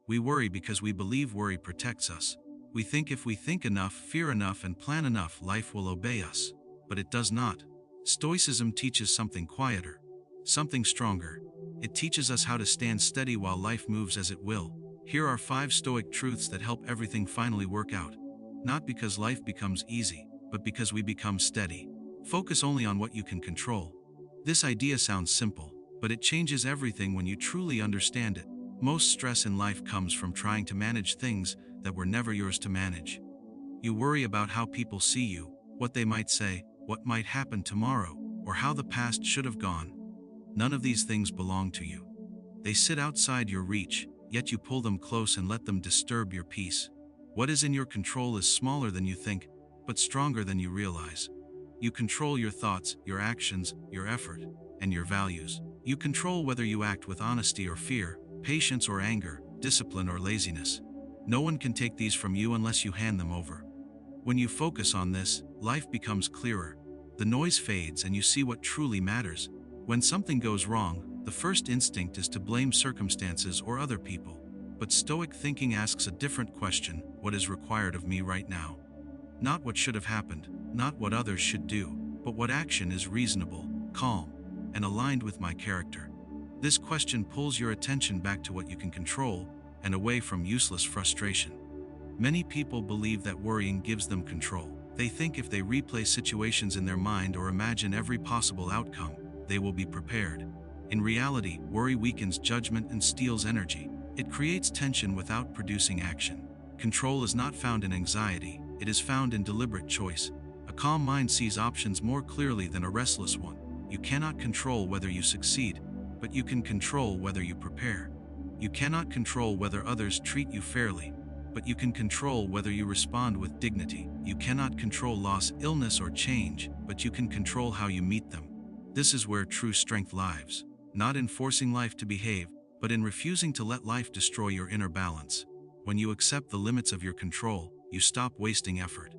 We worry because we believe worry protects us. We think if we think enough, fear enough, and plan enough, life will obey us. But it does not. Stoicism teaches something quieter, something stronger. It teaches us how to stand steady while life moves as it will. Here are 5 Stoic truths that help everything finally work out. Not because life becomes easy, but because we become steady. Focus only on what you can control. This idea sounds simple, but it changes everything when you truly understand it. Most stress in life comes from trying to manage things that were never yours to manage. You worry about how people see you, what they might say, what might happen tomorrow, or how the past should have gone. None of these things belong to you. They sit outside your reach, yet you pull them close and let them disturb your peace. What is in your control is smaller than you think, but stronger than you realize. You control your thoughts, your actions, your effort, and your values. You control whether you act with honesty or fear, patience or anger, discipline or laziness. No one can take these from you unless you hand them over. When you focus on this, life becomes clearer. The noise fades and you see what truly matters. When something goes wrong, the first instinct is to blame circumstances or other people. But Stoic thinking asks a different question: what is required of me right now? Not what should have happened, not what others should do, but what action is reasonable, calm, and aligned with my character. This question pulls your attention back to what you can control and away from useless frustration. Many people believe that worrying gives them control. They think if they replay situations in their mind or imagine every possible outcome, they will be prepared. In reality, worry weakens judgment and steals energy. It creates tension without producing action. Control is not found in anxiety, it is found in deliberate choice. A calm mind sees options more clearly than a restless one. You cannot control whether you succeed, but you can control whether you prepare. You cannot control whether others treat you fairly, but you can control whether you respond with dignity. You cannot control loss, illness, or change, but you can control how you meet them. This is where true strength lies, not in forcing life to behave, but in refusing to let life destroy your inner balance. When you accept the limits of your control, you stop wasting effort.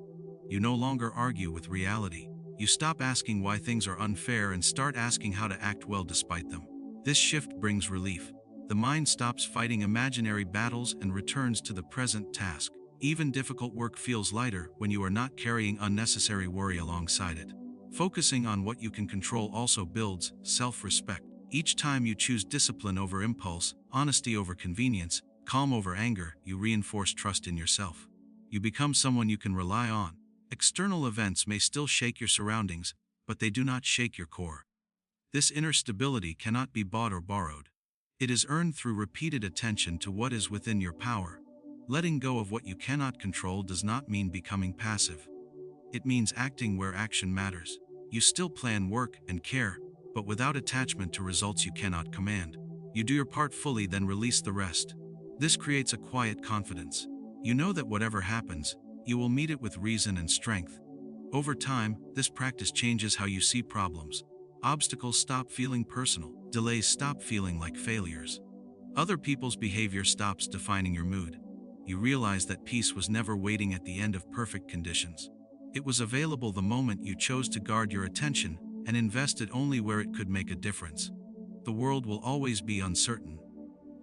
You no longer argue with reality. You stop asking why things are unfair and start asking how to act well despite them. This shift brings relief. The mind stops fighting imaginary battles and returns to the present task. Even difficult work feels lighter when you are not carrying unnecessary worry alongside it. Focusing on what you can control also builds self-respect. Each time you choose discipline over impulse, honesty over convenience, calm over anger, you reinforce trust in yourself. You become someone you can rely on. External events may still shake your surroundings, but they do not shake your core. This inner stability cannot be bought or borrowed. It is earned through repeated attention to what is within your power. Letting go of what you cannot control does not mean becoming passive. It means acting where action matters. You still plan, work, and care, but without attachment to results you cannot command. You do your part fully, then release the rest. This creates a quiet confidence. You know that whatever happens, you will meet it with reason and strength. Over time, this practice changes how you see problems. Obstacles stop feeling personal. Delays stop feeling like failures. Other people's behavior stops defining your mood. You realize that peace was never waiting at the end of perfect conditions. It was available the moment you chose to guard your attention and invest it only where it could make a difference. The world will always be uncertain.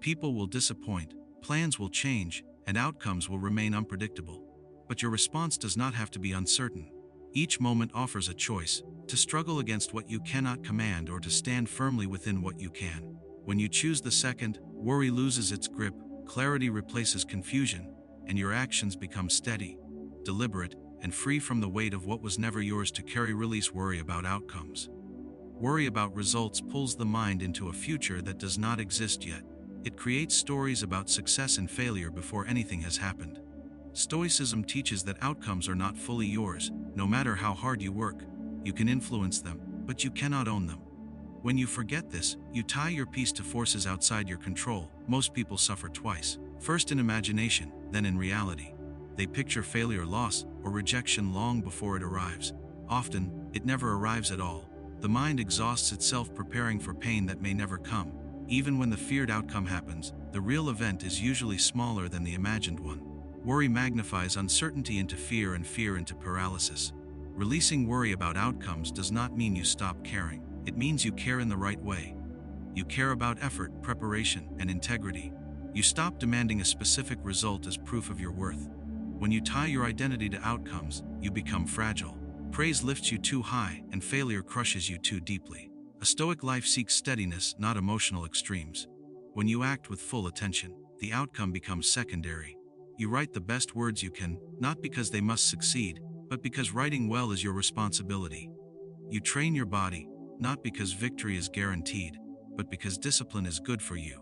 People will disappoint, plans will change, and outcomes will remain unpredictable. But your response does not have to be uncertain. Each moment offers a choice: to struggle against what you cannot command or to stand firmly within what you can. When you choose the second, worry loses its grip, clarity replaces confusion, and your actions become steady, deliberate, and free from the weight of what was never yours to carry. Release worry about outcomes. Worry about results pulls the mind into a future that does not exist yet. It creates stories about success and failure before anything has happened. Stoicism teaches that outcomes are not fully yours. No matter how hard you work, you can influence them, but you cannot own them. When you forget this, you tie your peace to forces outside your control. Most people suffer twice: first in imagination, then in reality. They picture failure, loss, or rejection long before it arrives. Often, it never arrives at all. The mind exhausts itself preparing for pain that may never come. Even when the feared outcome happens, the real event is usually smaller than the imagined one. Worry magnifies uncertainty into fear and fear into paralysis. Releasing worry about outcomes does not mean you stop caring. It means you care in the right way. You care about effort, preparation, and integrity. You stop demanding a specific result as proof of your worth. When you tie your identity to outcomes, you become fragile. Praise lifts you too high, and failure crushes you too deeply. A Stoic life seeks steadiness, not emotional extremes. When you act with full attention, the outcome becomes secondary. You write the best words you can, not because they must succeed, but because writing well is your responsibility. You train your body, not because victory is guaranteed, but because discipline is good for you.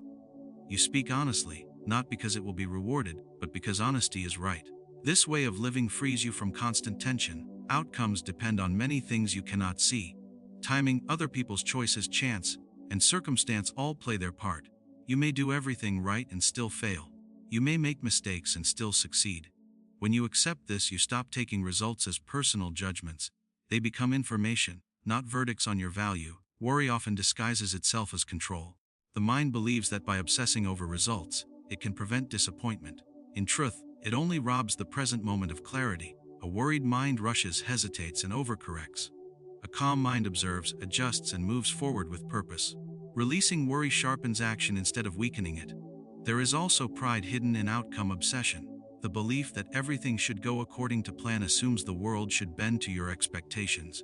You speak honestly, not because it will be rewarded, but because honesty is right. This way of living frees you from constant tension. Outcomes depend on many things you cannot see. Timing, other people's choices, chance, and circumstance all play their part. You may do everything right and still fail. You may make mistakes and still succeed. When you accept this, you stop taking results as personal judgments. They become information, not verdicts on your value. Worry often disguises itself as control. The mind believes that by obsessing over results, it can prevent disappointment. In truth, it only robs the present moment of clarity. A worried mind rushes, hesitates, and overcorrects. A calm mind observes, adjusts, and moves forward with purpose. Releasing worry sharpens action instead of weakening it. There is also pride hidden in outcome obsession. The belief that everything should go according to plan assumes the world should bend to your expectations.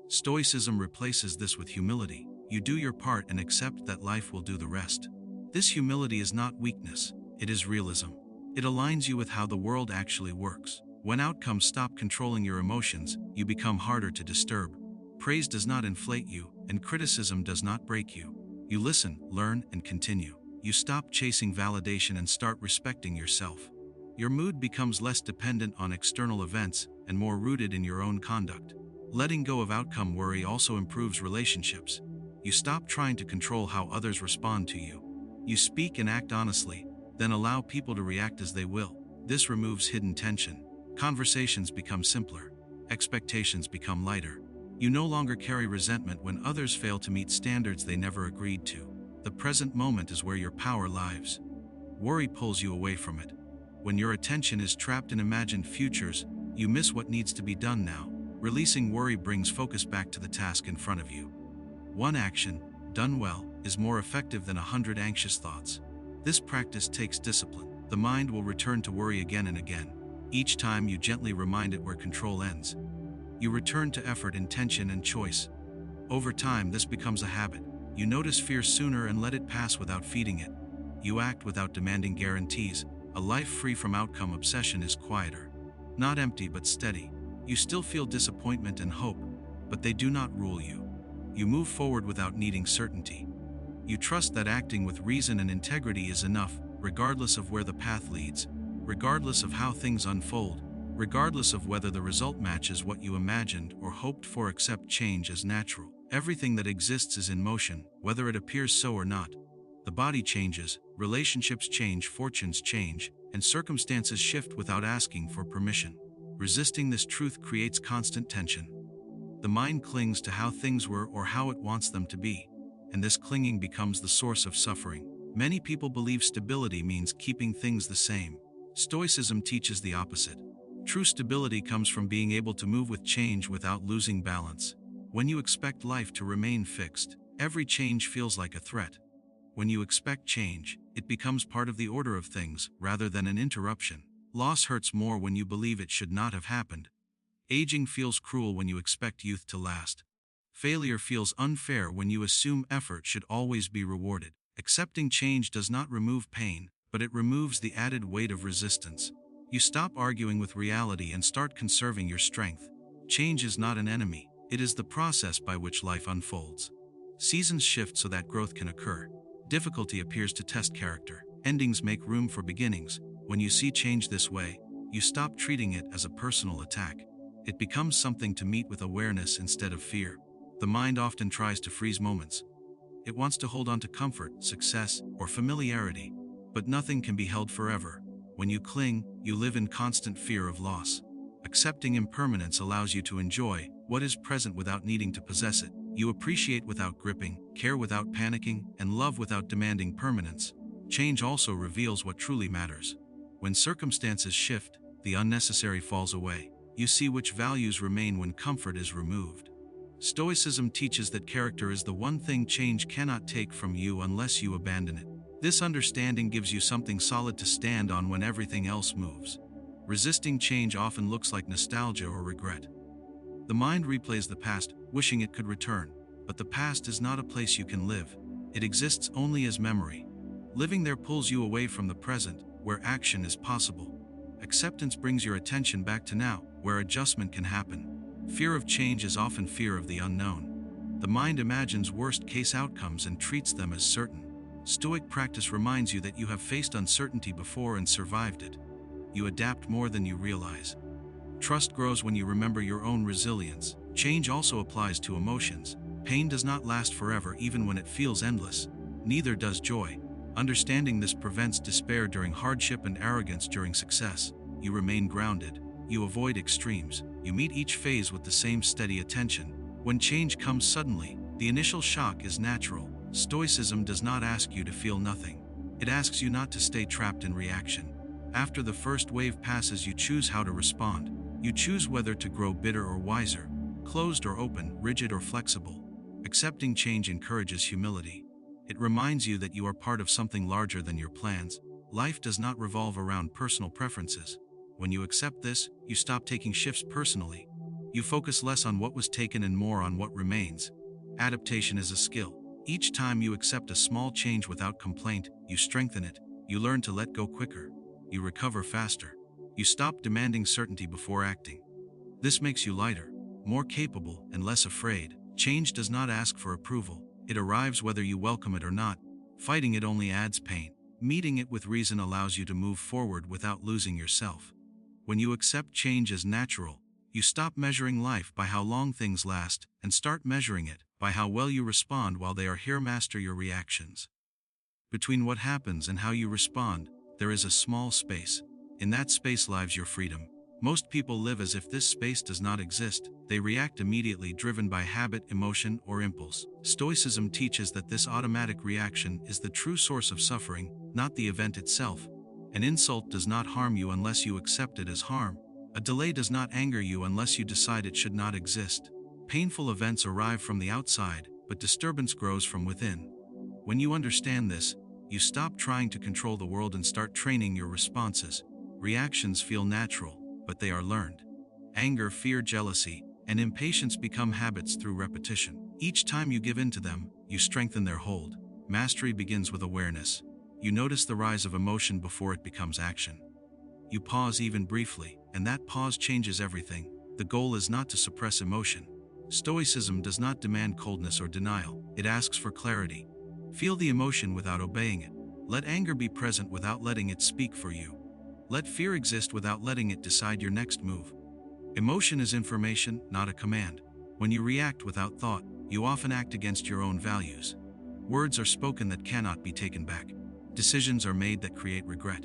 Stoicism replaces this with humility. You do your part and accept that life will do the rest. This humility is not weakness, it is realism. It aligns you with how the world actually works. When outcomes stop controlling your emotions, you become harder to disturb. Praise does not inflate you, and criticism does not break you. You listen, learn, and continue. You stop chasing validation and start respecting yourself. Your mood becomes less dependent on external events and more rooted in your own conduct. Letting go of outcome worry also improves relationships. You stop trying to control how others respond to you. You speak and act honestly, then allow people to react as they will. This removes hidden tension. Conversations become simpler. Expectations become lighter. You no longer carry resentment when others fail to meet standards they never agreed to. The present moment is where your power lies. Worry pulls you away from it. When your attention is trapped in imagined futures, you miss what needs to be done now. Releasing worry brings focus back to the task in front of you. One action, done well, is more effective than 100 anxious thoughts. This practice takes discipline. The mind will return to worry again and again. Each time you gently remind it where control ends. You return to effort, intention, and choice. Over time, this becomes a habit. You notice fear sooner and let it pass without feeding it. You act without demanding guarantees. A life free from outcome obsession is quieter. Not empty but steady. You still feel disappointment and hope, but they do not rule you. You move forward without needing certainty. You trust that acting with reason and integrity is enough, regardless of where the path leads, regardless of how things unfold, regardless of whether the result matches what you imagined or hoped for. Accept change as natural. Everything that exists is in motion, whether it appears so or not. The body changes, relationships change, fortunes change, and circumstances shift without asking for permission. Resisting this truth creates constant tension. The mind clings to how things were or how it wants them to be, and this clinging becomes the source of suffering. Many people believe stability means keeping things the same. Stoicism teaches the opposite. True stability comes from being able to move with change without losing balance. When you expect life to remain fixed, every change feels like a threat. When you expect change, it becomes part of the order of things, rather than an interruption. Loss hurts more when you believe it should not have happened. Aging feels cruel when you expect youth to last. Failure feels unfair when you assume effort should always be rewarded. Accepting change does not remove pain, but it removes the added weight of resistance. You stop arguing with reality and start conserving your strength. Change is not an enemy, it is the process by which life unfolds. Seasons shift so that growth can occur. Difficulty appears to test character. Endings make room for beginnings. When you see change this way, you stop treating it as a personal attack. It becomes something to meet with awareness instead of fear. The mind often tries to freeze moments. It wants to hold on to comfort, success, or familiarity, but nothing can be held forever. When you cling, you live in constant fear of loss. Accepting impermanence allows you to enjoy what is present without needing to possess it. You appreciate without gripping, care without panicking, and love without demanding permanence. Change also reveals what truly matters. When circumstances shift, the unnecessary falls away. You see which values remain when comfort is removed. Stoicism teaches that character is the one thing change cannot take from you unless you abandon it. This understanding gives you something solid to stand on when everything else moves. Resisting change often looks like nostalgia or regret. The mind replays the past, wishing it could return, but the past is not a place you can live. It exists only as memory. Living there pulls you away from the present, where action is possible. Acceptance brings your attention back to now, where adjustment can happen. Fear of change is often fear of the unknown. The mind imagines worst-case outcomes and treats them as certain. Stoic practice reminds you that you have faced uncertainty before and survived it. You adapt more than you realize. Trust grows when you remember your own resilience. Change also applies to emotions. Pain does not last forever even when it feels endless. Neither does joy. Understanding this prevents despair during hardship and arrogance during success. You remain grounded. You avoid extremes. You meet each phase with the same steady attention. When change comes suddenly, the initial shock is natural. Stoicism does not ask you to feel nothing. It asks you not to stay trapped in reaction. After the first wave passes, you choose how to respond. You choose whether to grow bitter or wiser, closed or open, rigid or flexible. Accepting change encourages humility. It reminds you that you are part of something larger than your plans. Life does not revolve around personal preferences. When you accept this, you stop taking shifts personally. You focus less on what was taken and more on what remains. Adaptation is a skill. Each time you accept a small change without complaint, you strengthen it. You learn to let go quicker. You recover faster. You stop demanding certainty before acting. This makes you lighter, more capable, and less afraid. Change does not ask for approval. It arrives whether you welcome it or not. Fighting it only adds pain. Meeting it with reason allows you to move forward without losing yourself. When you accept change as natural, you stop measuring life by how long things last and start measuring it by how well you respond while they are here. Master your reactions. Between what happens and how you respond, there is a small space. In that space lies your freedom. Most people live as if this space does not exist. They react immediately, driven by habit, emotion, or impulse. Stoicism teaches that this automatic reaction is the true source of suffering, not the event itself. An insult does not harm you unless you accept it as harm. A delay does not anger you unless you decide it should not exist. Painful events arrive from the outside, but disturbance grows from within. When you understand this, you stop trying to control the world and start training your responses. Reactions feel natural, but they are learned. Anger, fear, jealousy, and impatience become habits through repetition. Each time you give in to them, you strengthen their hold. Mastery begins with awareness. You notice the rise of emotion before it becomes action. You pause even briefly, and that pause changes everything. The goal is not to suppress emotion. Stoicism does not demand coldness or denial. It asks for clarity. Feel the emotion without obeying it. Let anger be present without letting it speak for you. Let fear exist without letting it decide your next move. Emotion is information, not a command. When you react without thought, you often act against your own values. Words are spoken that cannot be taken back. Decisions are made that create regret.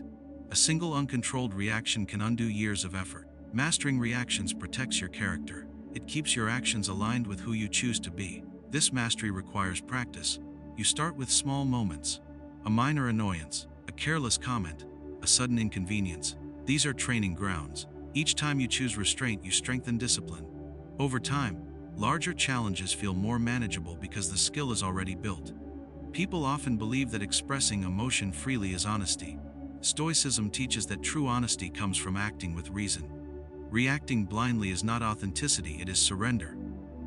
A single uncontrolled reaction can undo years of effort. Mastering reactions protects your character. It keeps your actions aligned with who you choose to be. This mastery requires practice. You start with small moments. A minor annoyance, a careless comment, a sudden inconvenience. These are training grounds. Each time you choose restraint, you strengthen discipline. Over time, larger challenges feel more manageable because the skill is already built. People often believe that expressing emotion freely is honesty. Stoicism teaches that true honesty comes from acting with reason. Reacting blindly is not authenticity, it is surrender.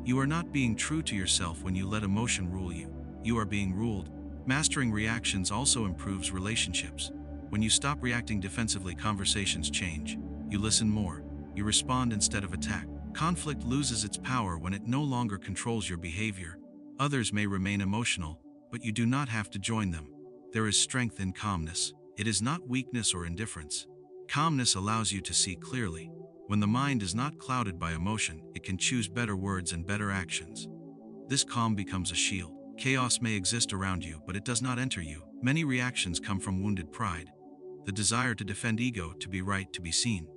You are not being true to yourself when you let emotion rule you. You are being ruled. Mastering reactions also improves relationships. When you stop reacting defensively, conversations change. You listen more. You respond instead of attack. Conflict loses its power when it no longer controls your behavior. Others may remain emotional, but you do not have to join them. There is strength in calmness. It is not weakness or indifference. Calmness allows you to see clearly. When the mind is not clouded by emotion, it can choose better words and better actions. This calm becomes a shield. Chaos may exist around you, but it does not enter you. Many reactions come from wounded pride. The desire to defend ego, to be right, to be seen.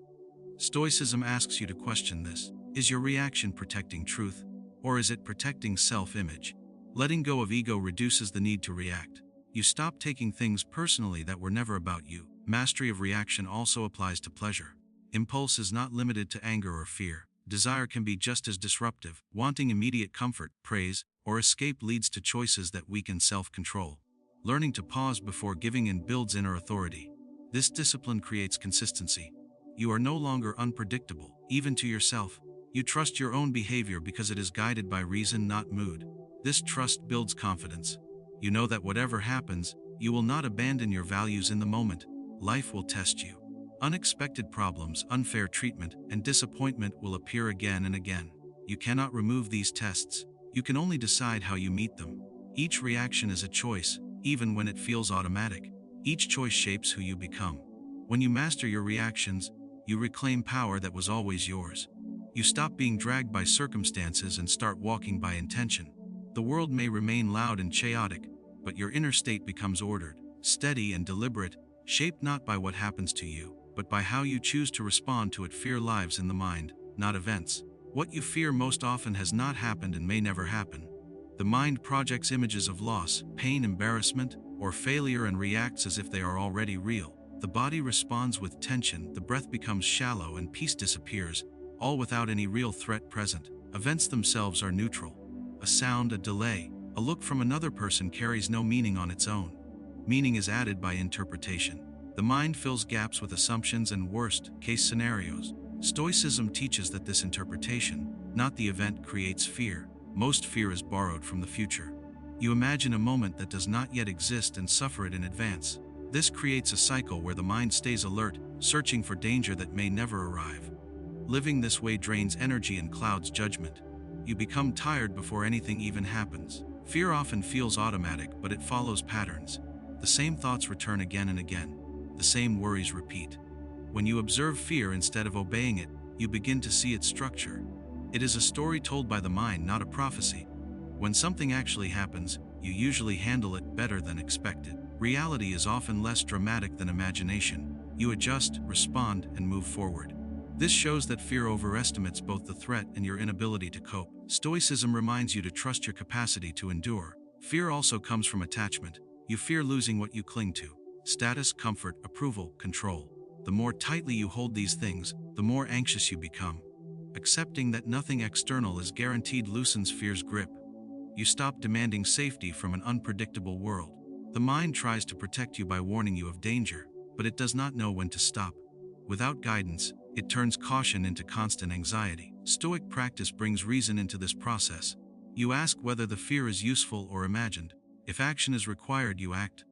Stoicism asks you to question this. Is your reaction protecting truth, or is it protecting self-image? Letting go of ego reduces the need to react. You stop taking things personally that were never about you. Mastery of reaction also applies to pleasure. Impulse is not limited to anger or fear. Desire can be just as disruptive. Wanting immediate comfort, praise, or escape leads to choices that weaken self-control. Learning to pause before giving in builds inner authority. This discipline creates consistency. You are no longer unpredictable, even to yourself. You trust your own behavior because it is guided by reason, not mood. This trust builds confidence. You know that whatever happens, you will not abandon your values in the moment. Life will test you. Unexpected problems, unfair treatment, and disappointment will appear again and again. You cannot remove these tests. You can only decide how you meet them. Each reaction is a choice, even when it feels automatic. Each choice shapes who you become. When you master your reactions, you reclaim power that was always yours. You stop being dragged by circumstances and start walking by intention. The world may remain loud and chaotic, but your inner state becomes ordered, steady and deliberate, shaped not by what happens to you, but by how you choose to respond to it. Fear lives in the mind, not events. What you fear most often has not happened and may never happen. The mind projects images of loss, pain, embarrassment, or failure and reacts as if they are already real. The body responds with tension, the breath becomes shallow, and peace disappears, all without any real threat present. Events themselves are neutral. A sound, a delay, a look from another person carries no meaning on its own. Meaning is added by interpretation. The mind fills gaps with assumptions and worst-case scenarios. Stoicism teaches that this interpretation, not the event, creates fear. Most fear is borrowed from the future. You imagine a moment that does not yet exist and suffer it in advance. This creates a cycle where the mind stays alert, searching for danger that may never arrive. Living this way drains energy and clouds judgment. You become tired before anything even happens. Fear often feels automatic, but it follows patterns. The same thoughts return again and again. The same worries repeat. When you observe fear instead of obeying it, you begin to see its structure. It is a story told by the mind, not a prophecy. When something actually happens, you usually handle it better than expected. Reality is often less dramatic than imagination. You adjust, respond, and move forward. This shows that fear overestimates both the threat and your inability to cope. Stoicism reminds you to trust your capacity to endure. Fear also comes from attachment. You fear losing what you cling to: status, comfort, approval, control. The more tightly you hold these things, the more anxious you become. Accepting that nothing external is guaranteed loosens fear's grip. You stop demanding safety from an unpredictable world. The mind tries to protect you by warning you of danger, but it does not know when to stop. Without guidance, it turns caution into constant anxiety. Stoic practice brings reason into this process. You ask whether the fear is useful or imagined. If action is required, you act.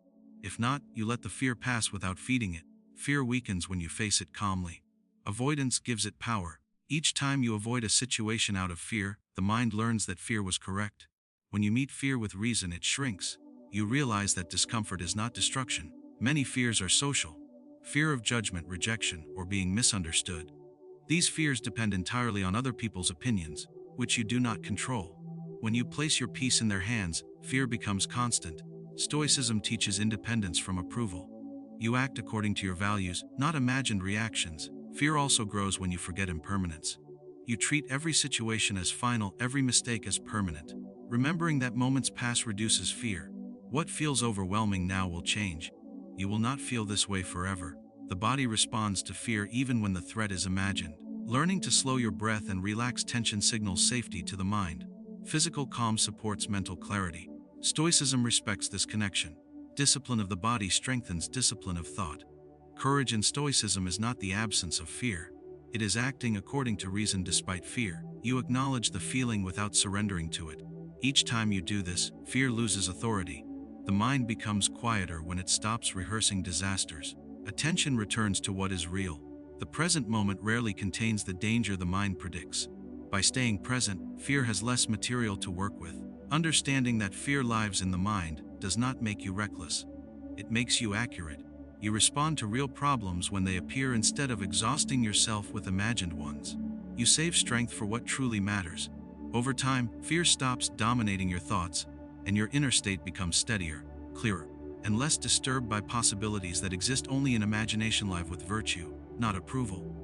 If not, you let the fear pass without feeding it. Fear weakens when you face it calmly. Avoidance gives it power. Each time you avoid a situation out of fear, the mind learns that fear was correct. When you meet fear with reason, it shrinks. You realize that discomfort is not destruction. Many fears are social. Fear of judgment, rejection, or being misunderstood. These fears depend entirely on other people's opinions, which you do not control. When you place your peace in their hands, fear becomes constant. Stoicism teaches independence from approval. You act according to your values, not imagined reactions. Fear also grows when you forget impermanence. You treat every situation as final, every mistake as permanent. Remembering that moments pass reduces fear. What feels overwhelming now will change. You will not feel this way forever. The body responds to fear even when the threat is imagined. Learning to slow your breath and relax tension signals safety to the mind. Physical calm supports mental clarity. Stoicism respects this connection. Discipline of the body strengthens discipline of thought. Courage in Stoicism is not the absence of fear. It is acting according to reason despite fear. You acknowledge the feeling without surrendering to it. Each time you do this, fear loses authority. The mind becomes quieter when it stops rehearsing disasters. Attention returns to what is real. The present moment rarely contains the danger the mind predicts. By staying present, fear has less material to work with. Understanding that fear lives in the mind does not make you reckless. It makes you accurate. You respond to real problems when they appear instead of exhausting yourself with imagined ones. You save strength for what truly matters. Over time, fear stops dominating your thoughts, and your inner state becomes steadier, clearer, and less disturbed by possibilities that exist only in imagination. Live with virtue, not approval.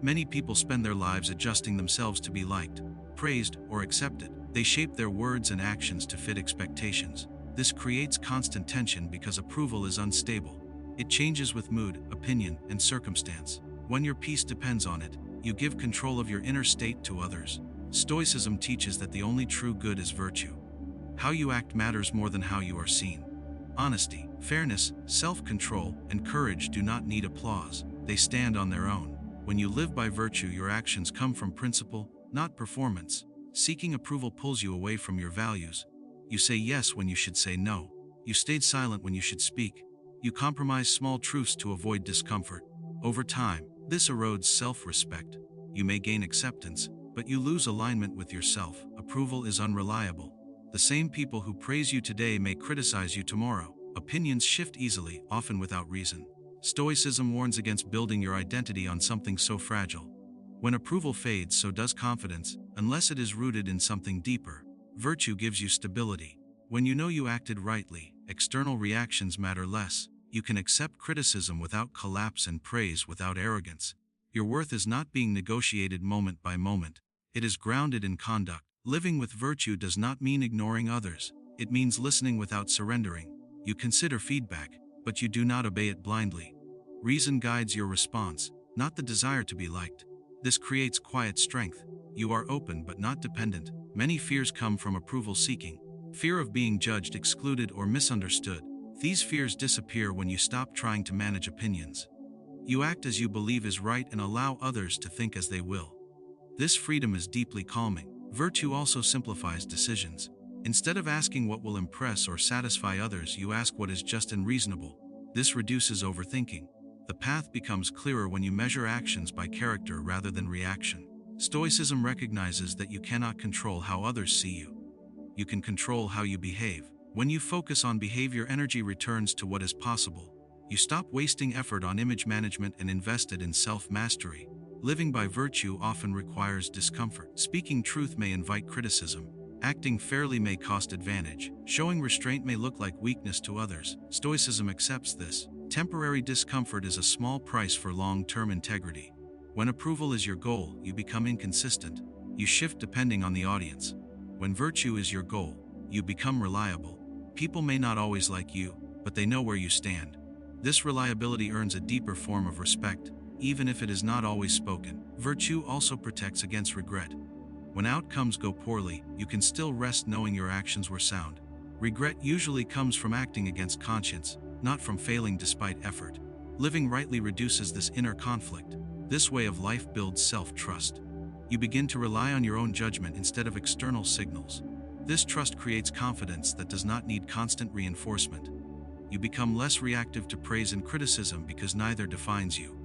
Many people spend their lives adjusting themselves to be liked, praised, or accepted. They shape their words and actions to fit expectations. This creates constant tension because approval is unstable. It changes with mood, opinion, and circumstance. When your peace depends on it, you give control of your inner state to others. Stoicism teaches that the only true good is virtue. How you act matters more than how you are seen. Honesty, fairness, self-control, and courage do not need applause. They stand on their own. When you live by virtue, your actions come from principle, not performance. Seeking approval pulls you away from your values. You say yes when you should say no. You stayed silent when you should speak. You compromise small truths to avoid discomfort. Over time, this erodes self-respect. You may gain acceptance, but you lose alignment with yourself. Approval is unreliable. The same people who praise you today may criticize you tomorrow. Opinions shift easily, often without reason. Stoicism warns against building your identity on something so fragile. When approval fades, so does confidence, unless it is rooted in something deeper. Virtue gives you stability. When you know you acted rightly, external reactions matter less. You can accept criticism without collapse and praise without arrogance. Your worth is not being negotiated moment by moment. It is grounded in conduct. Living with virtue does not mean ignoring others. It means listening without surrendering. You consider feedback, but you do not obey it blindly. Reason guides your response, not the desire to be liked. This creates quiet strength. You are open but not dependent. Many fears come from approval seeking. Fear of being judged, excluded, or misunderstood. These fears disappear when you stop trying to manage opinions. You act as you believe is right and allow others to think as they will. This freedom is deeply calming. Virtue also simplifies decisions. Instead of asking what will impress or satisfy others, you ask what is just and reasonable. This reduces overthinking. The path becomes clearer when you measure actions by character rather than reaction. Stoicism recognizes that you cannot control how others see you. You can control how you behave. When you focus on behavior, energy returns to what is possible. You stop wasting effort on image management and invest it in self-mastery. Living by virtue often requires discomfort. Speaking truth may invite criticism. Acting fairly may cost advantage. Showing restraint may look like weakness to others. Stoicism accepts this. Temporary discomfort is a small price for long-term integrity. When approval is your goal, you become inconsistent. You shift depending on the audience. When virtue is your goal, you become reliable. People may not always like you, but they know where you stand. This reliability earns a deeper form of respect, even if it is not always spoken. Virtue also protects against regret. When outcomes go poorly, you can still rest knowing your actions were sound. Regret usually comes from acting against conscience, not from failing despite effort. Living rightly reduces this inner conflict. This way of life builds self-trust. You begin to rely on your own judgment instead of external signals. This trust creates confidence that does not need constant reinforcement. You become less reactive to praise and criticism because neither defines you.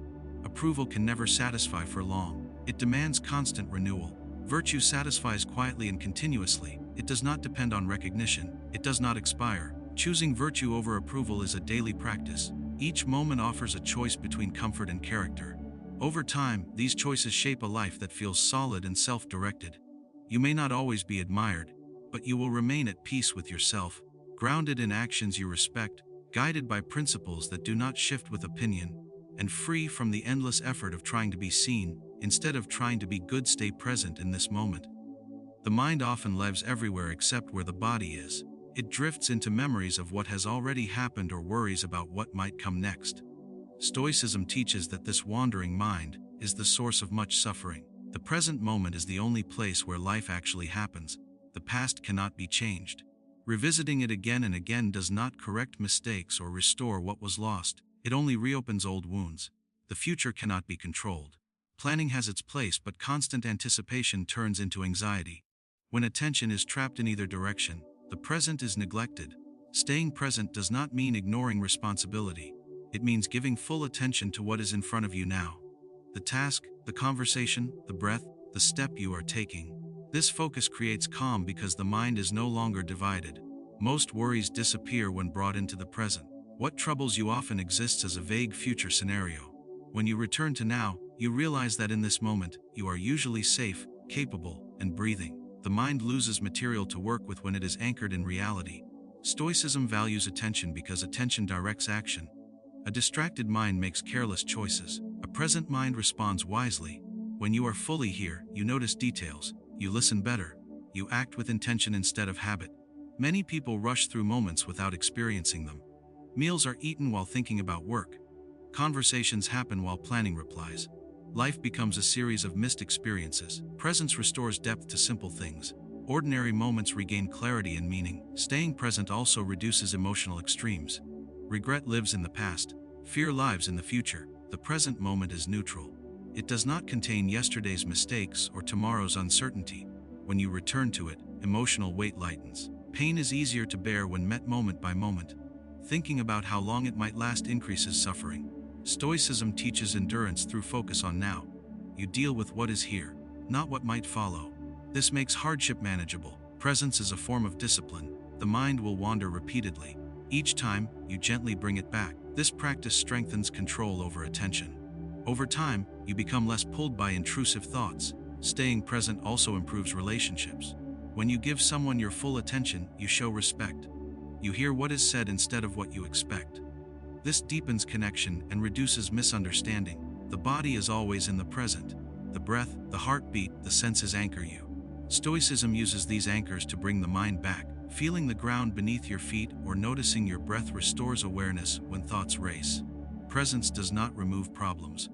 Approval can never satisfy for long. It demands constant renewal. Virtue satisfies quietly and continuously. It does not depend on recognition. It does not expire. Choosing virtue over approval is a daily practice. Each moment offers a choice between comfort and character. Over time, these choices shape a life that feels solid and self-directed. You may not always be admired, but you will remain at peace with yourself, grounded in actions you respect, guided by principles that do not shift with opinion, and free from the endless effort of trying to be seen. Instead of trying to be good, stay present in this moment. The mind often lives everywhere except where the body is. It drifts into memories of what has already happened or worries about what might come next. Stoicism teaches that this wandering mind is the source of much suffering. The present moment is the only place where life actually happens. The past cannot be changed. Revisiting it again and again does not correct mistakes or restore what was lost. It only reopens old wounds. The future cannot be controlled. Planning has its place, but constant anticipation turns into anxiety. When attention is trapped in either direction, the present is neglected. Staying present does not mean ignoring responsibility. It means giving full attention to what is in front of you now. The task, the conversation, the breath, the step you are taking. This focus creates calm because the mind is no longer divided. Most worries disappear when brought into the present. What troubles you often exists as a vague future scenario. When you return to now, you realize that in this moment, you are usually safe, capable, and breathing. The mind loses material to work with when it is anchored in reality. Stoicism values attention because attention directs action. A distracted mind makes careless choices. A present mind responds wisely. When you are fully here, you notice details. You listen better. You act with intention instead of habit. Many people rush through moments without experiencing them. Meals are eaten while thinking about work. Conversations happen while planning replies. Life becomes a series of missed experiences. Presence restores depth to simple things. Ordinary moments regain clarity and meaning. Staying present also reduces emotional extremes. Regret lives in the past, fear lives in the future. The present moment is neutral. It does not contain yesterday's mistakes or tomorrow's uncertainty. When you return to it, emotional weight lightens. Pain is easier to bear when met moment by moment. Thinking about how long it might last increases suffering. Stoicism teaches endurance through focus on now. You deal with what is here, not what might follow. This makes hardship manageable. Presence is a form of discipline. The mind will wander repeatedly. Each time, you gently bring it back. This practice strengthens control over attention. Over time, you become less pulled by intrusive thoughts. Staying present also improves relationships. When you give someone your full attention, you show respect. You hear what is said instead of what you expect. This deepens connection and reduces misunderstanding. The body is always in the present. The breath, the heartbeat, the senses anchor you. Stoicism uses these anchors to bring the mind back. Feeling the ground beneath your feet or noticing your breath restores awareness when thoughts race. Presence does not remove problems.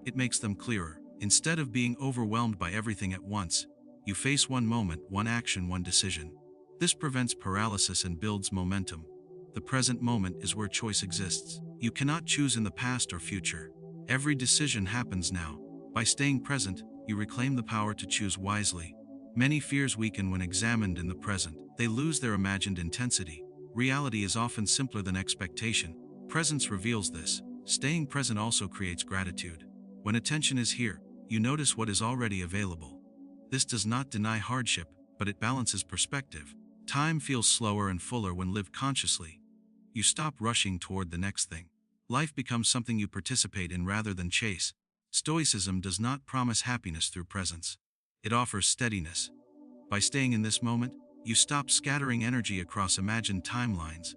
It makes them clearer. Instead of being overwhelmed by everything at once, you face one moment, one action, one decision. This prevents paralysis and builds momentum. The present moment is where choice exists. You cannot choose in the past or future. Every decision happens now. By staying present, you reclaim the power to choose wisely. Many fears weaken when examined in the present. They lose their imagined intensity. Reality is often simpler than expectation. Presence reveals this. Staying present also creates gratitude. When attention is here, you notice what is already available. This does not deny hardship, but it balances perspective. Time feels slower and fuller when lived consciously. You stop rushing toward the next thing. Life becomes something you participate in rather than chase. Stoicism does not promise happiness through presence. It offers steadiness. By staying in this moment, you stop scattering energy across imagined timelines.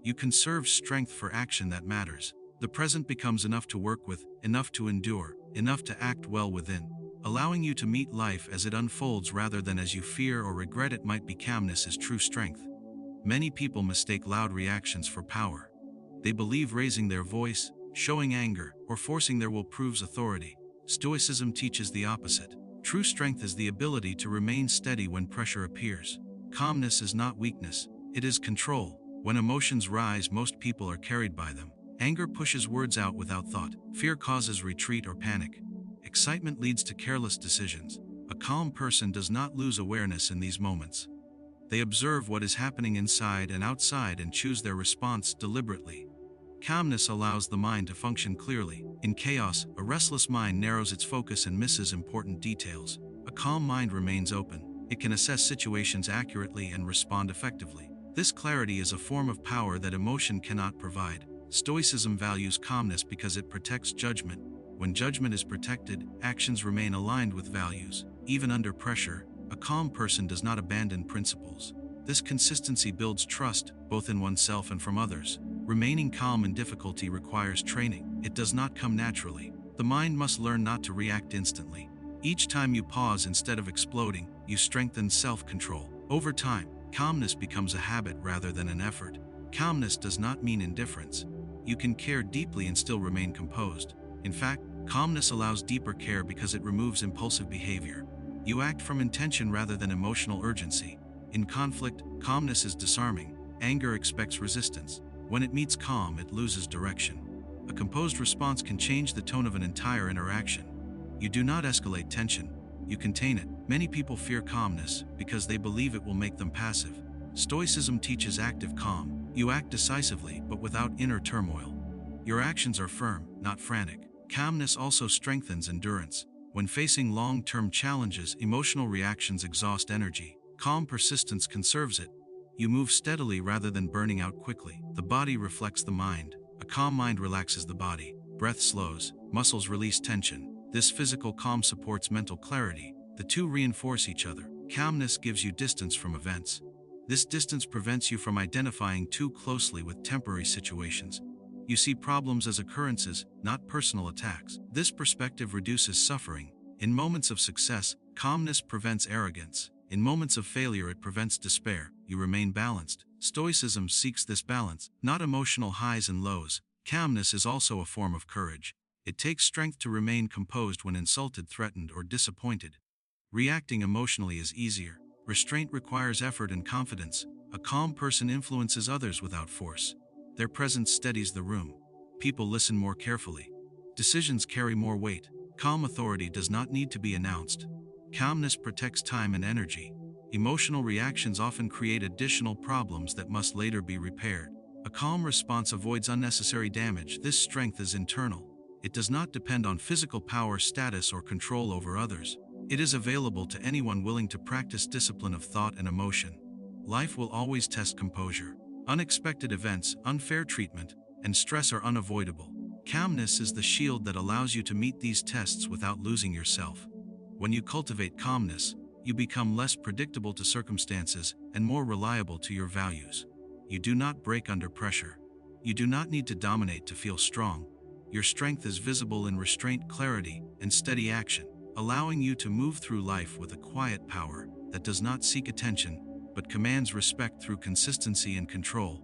You conserve strength for action that matters. The present becomes enough to work with, enough to endure, enough to act well within, allowing you to meet life as it unfolds rather than as you fear or regret it. Might be calmness is true strength. Many people mistake loud reactions for power. They believe raising their voice, showing anger, or forcing their will proves authority. Stoicism teaches the opposite. True strength is the ability to remain steady when pressure appears. Calmness is not weakness, it is control. When emotions rise, most people are carried by them. Anger pushes words out without thought. Fear causes retreat or panic. Excitement leads to careless decisions. A calm person does not lose awareness in these moments. They observe what is happening inside and outside and choose their response deliberately. Calmness allows the mind to function clearly. In chaos, a restless mind narrows its focus and misses important details. A calm mind remains open. It can assess situations accurately and respond effectively. This clarity is a form of power that emotion cannot provide. Stoicism values calmness because it protects judgment. When judgment is protected, actions remain aligned with values. Even under pressure, a calm person does not abandon principles. This consistency builds trust, both in oneself and from others. Remaining calm in difficulty requires training. It does not come naturally. The mind must learn not to react instantly. Each time you pause instead of exploding, you strengthen self-control. Over time, calmness becomes a habit rather than an effort. Calmness does not mean indifference. You can care deeply and still remain composed. In fact, calmness allows deeper care because it removes impulsive behavior. You act from intention rather than emotional urgency. In conflict, calmness is disarming. Anger expects resistance. When it meets calm, it loses direction. A composed response can change the tone of an entire interaction. You do not escalate tension. You contain it. Many people fear calmness because they believe it will make them passive. Stoicism teaches active calm. You act decisively, but without inner turmoil. Your actions are firm, not frantic. Calmness also strengthens endurance. When facing long-term challenges, emotional reactions exhaust energy. Calm persistence conserves it. You move steadily rather than burning out quickly. The body reflects the mind. A calm mind relaxes the body. Breath slows, muscles release tension. This physical calm supports mental clarity. The two reinforce each other. Calmness gives you distance from events. This distance prevents you from identifying too closely with temporary situations. You see problems as occurrences, not personal attacks. This perspective reduces suffering. In moments of success, calmness prevents arrogance. In moments of failure, it prevents despair. You remain balanced. Stoicism seeks this balance, not emotional highs and lows. Calmness is also a form of courage. It takes strength to remain composed when insulted, threatened, or disappointed. Reacting emotionally is easier. Restraint requires effort and confidence. A calm person influences others without force. Their presence steadies the room. People listen more carefully. Decisions carry more weight. Calm authority does not need to be announced. Calmness protects time and energy. Emotional reactions often create additional problems that must later be repaired. A calm response avoids unnecessary damage. This strength is internal. It does not depend on physical power, status, or control over others. It is available to anyone willing to practice discipline of thought and emotion. Life will always test composure. Unexpected events, unfair treatment, and stress are unavoidable. Calmness is the shield that allows you to meet these tests without losing yourself. When you cultivate calmness, you become less predictable to circumstances and more reliable to your values. You do not break under pressure. You do not need to dominate to feel strong. Your strength is visible in restraint, clarity, and steady action, allowing you to move through life with a quiet power that does not seek attention, but commands respect through consistency and control.